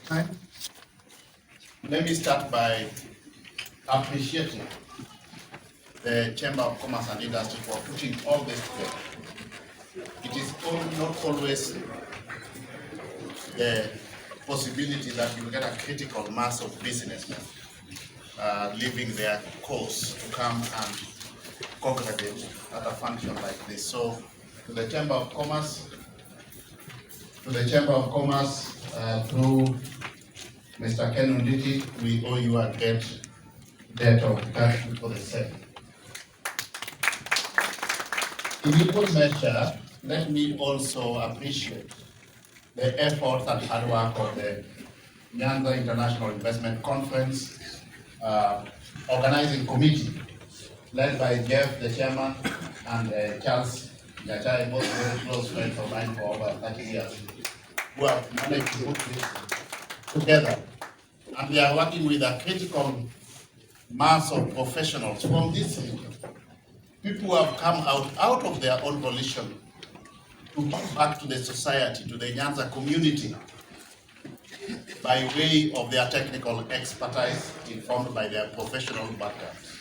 time. Let me start by appreciating the Chamber of Commerce and Industry for putting all this together. It is not always the possibility that you get a critical mass of businessmen leaving their course to come and congregate at a function like this. So, to the Chamber of Commerce, through Mr. Ken Nditi, we owe you a great debt of gratitude for the same. In equal measure, let me also appreciate the effort and hard work of the NYANZA International Investment Conference organizing committee, led by Jeff, the chairman, and Charles Nyachai, both very close friends of mine for over 30 years, who have managed to put this together. And they are working with a critical mass of professionals from this region. People who have come out of their own volition to give back to the society, to the NYANZA community, by way of their technical expertise informed by their professional backgrounds.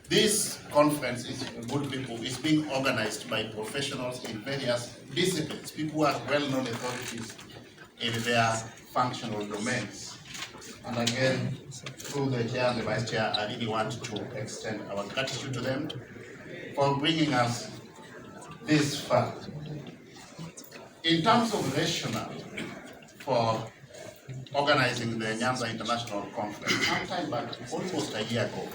This conference is good people. It's being organized by professionals in various disciplines, people who are well-known authorities in their functional domains. And again, through the chair and the vice chair, I really want to extend our gratitude to them for bringing us this far. In terms of rationale for organizing the NYANZA International Conference, sometime back, almost a year ago,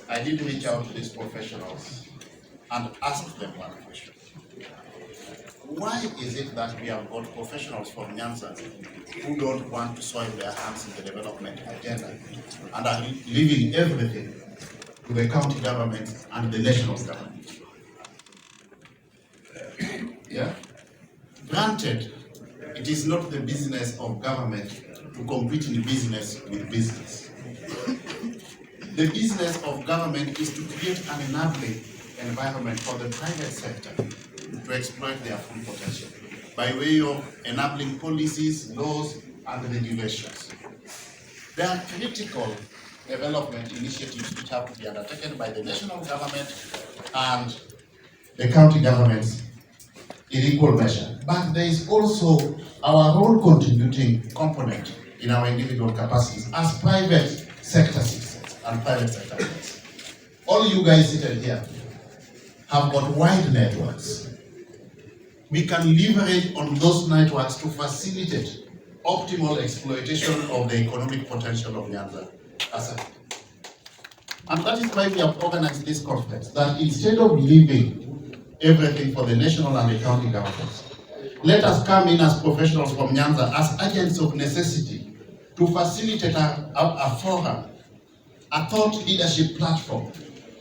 I did reach out to these professionals and ask them one question. Why is it that we have got professionals from NYANZA who don't want to soil their hands in the development agenda and are leaving everything to the county government and the national government? Yeah? Granted, it is not the business of government to compete in business with business. The business of government is to create an enabling environment for the private sector to exploit their full potential by way of enabling policies, laws, and regulations. There are critical development initiatives which have to be undertaken by the national government and the county governments in equal measure. But there is also our own contributing component in our individual capacities as private sector citizens and private sector leaders. All you guys seated here have got wide networks. We can leverage on those networks to facilitate optimal exploitation of the economic potential of NYANZA. And that is why we have organized this conference, that instead of leaving everything for the national and the county governments, let us come in as professionals from NYANZA as agents of necessity to facilitate a forum, a thought leadership platform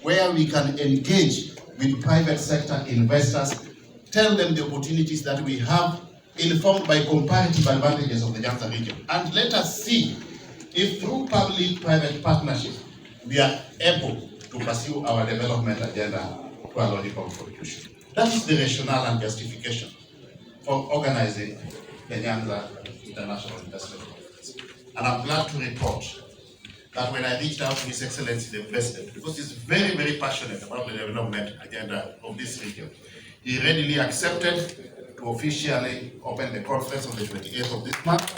where we can engage with private sector investors, tell them the opportunities that we have, informed by comparative advantages of the NYANZA region. And let us see if through public-private partnership, we are able to pursue our development agenda to a logical conclusion. That is the rationale and justification for organizing the NYANZA International Investment Conference. And I'm glad to report that when I reached out to His Excellency the President, because he's very, very passionate about the development agenda of this region, he readily accepted to officially open the conference on the 28th of this month,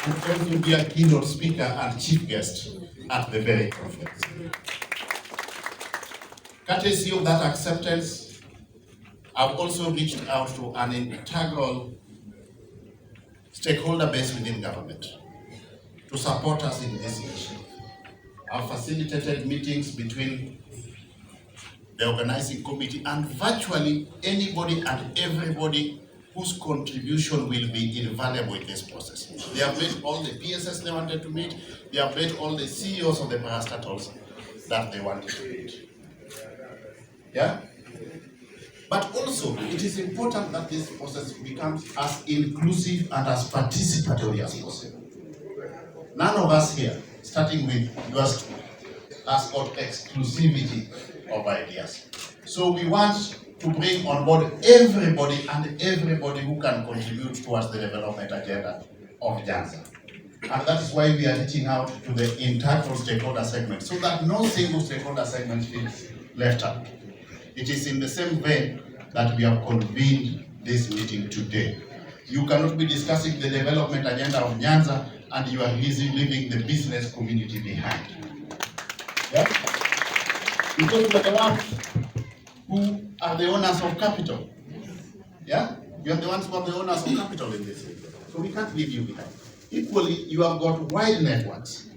and also be a keynote speaker and chief guest at the very conference. Courtesy of that acceptance, I've also reached out to an integral stakeholder base within government to support us in this mission. I've facilitated meetings between the organizing committee and virtually anybody and everybody whose contribution will be invaluable in this process. They have met all the PSS they wanted to meet, they have met all the CEOs of the parastatals that they wanted to meet. Yeah? But also, it is important that this process becomes as inclusive and as participatory as possible. None of us here, starting with yours, has got exclusivity of ideas. So we want to bring on board everybody and everybody who can contribute towards the development agenda of NYANZA. And that's why we are reaching out to the integral stakeholder segment, so that no single stakeholder segment feels left out. It is in the same vein that we have convened this meeting today. You cannot be discussing the development agenda of NYANZA and you are busy leaving the business community behind. Yeah? Because we are the ones who are the owners of capital. Yeah? You are the ones who are the owners of capital in this area. So we can't leave you behind. Equally, you have got wide networks.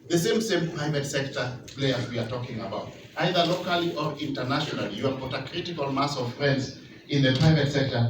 The same private sector players we are talking about, either locally or internationally. You have got a critical mass of friends in the private sector